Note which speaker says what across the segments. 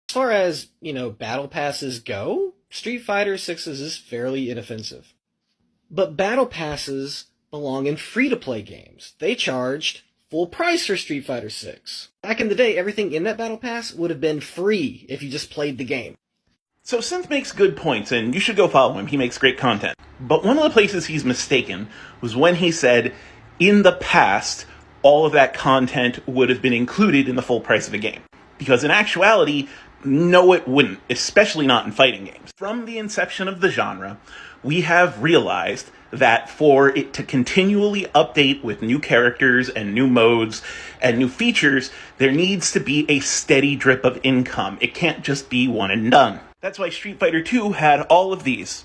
Speaker 1: As far as, battle passes go, Street Fighter 6's is fairly inoffensive. But battle passes belong in free-to-play games. They charged full price for Street Fighter 6. Back in the day, everything in that battle pass would have been free if you just played the game.
Speaker 2: So Synth makes good points, and you should go follow him. He makes great content. But one of the places he's mistaken was when he said, in the past, all of that content would have been included in the full price of a game. Because in actuality, no, it wouldn't, especially not in fighting games. From the inception of the genre, we have realized that for it to continually update with new characters and new modes and new features, there needs to be a steady drip of income. It can't just be one and done. That's why Street Fighter 2 had all of these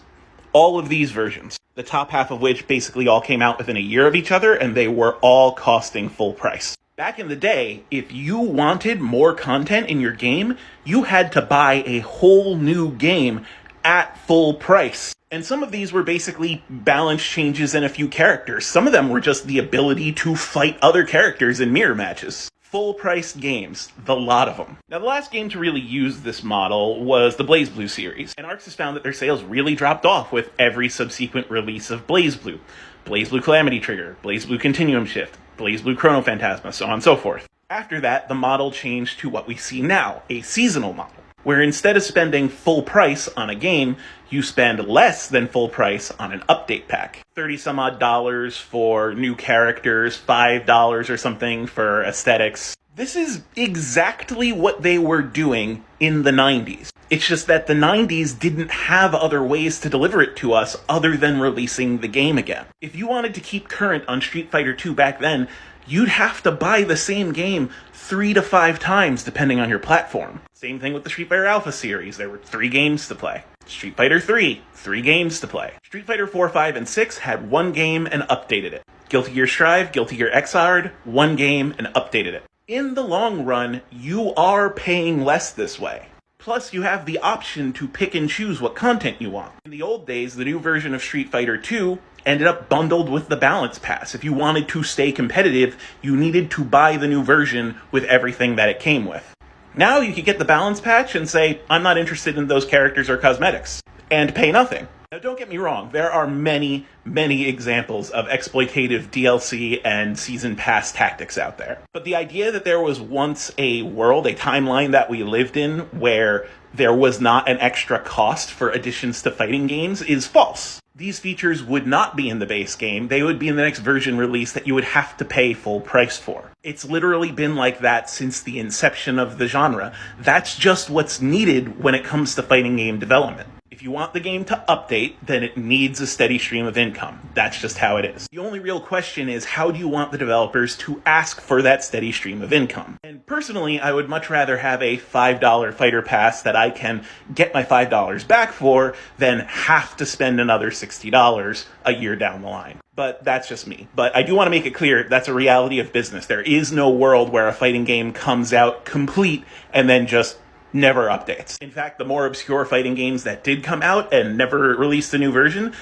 Speaker 2: versions. The top half of which basically all came out within a year of each other, and they were all costing full price. Back in the day, if you wanted more content in your game, you had to buy a whole new game at full price. And some of these were basically balance changes and a few characters. Some of them were just the ability to fight other characters in mirror matches. Full-priced games, the lot of them. Now, the last game to really use this model was the BlazBlue series, and Arx has found that their sales really dropped off with every subsequent release of BlazBlue. BlazBlue Calamity Trigger, BlazBlue Continuum Shift, BlazBlue Chrono Phantasma, so on and so forth. After that, the model changed to what we see now, a seasonal model, where instead of spending full price on a game, you spend less than full price on an update pack. 30 some odd dollars for new characters, $5 or something for aesthetics. This is exactly what they were doing in the 90s. It's just that the 90s didn't have other ways to deliver it to us other than releasing the game again. If you wanted to keep current on Street Fighter 2 back then, you'd have to buy the same game 3 to 5 times depending on your platform. Same thing with the Street Fighter Alpha series. There were 3 games to play. Street Fighter 3, 3 games to play. Street Fighter 4, 5, and 6 had 1 game and updated it. Guilty Gear Strive, Guilty Gear Xrd, 1 game and updated it. In the long run, you are paying less this way. Plus, you have the option to pick and choose what content you want. In the old days, the new version of Street Fighter 2 ended up bundled with the Balance Pass. If you wanted to stay competitive, you needed to buy the new version with everything that it came with. Now you could get the Balance Patch and say, I'm not interested in those characters or cosmetics, and pay nothing. Now don't get me wrong, there are many, many examples of exploitative DLC and Season Pass tactics out there. But the idea that there was once a world, a timeline that we lived in, where there was not an extra cost for additions to fighting games is false. These features would not be in the base game. They would be in the next version release that you would have to pay full price for. It's literally been like that since the inception of the genre. That's just what's needed when it comes to fighting game development. If you want the game to update, then it needs a steady stream of income. That's just how it is. The only real question is, how do you want the developers to ask for that steady stream of income? And personally, I would much rather have a $5 fighter pass that I can get my $5 back for than have to spend another $60 a year down the line. But that's just me. But I do want to make it clear that's a reality of business. There is no world where a fighting game comes out complete and then just never updates. In fact, the more obscure fighting games that did come out and never released a new version,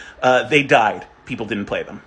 Speaker 2: they died. People didn't play them.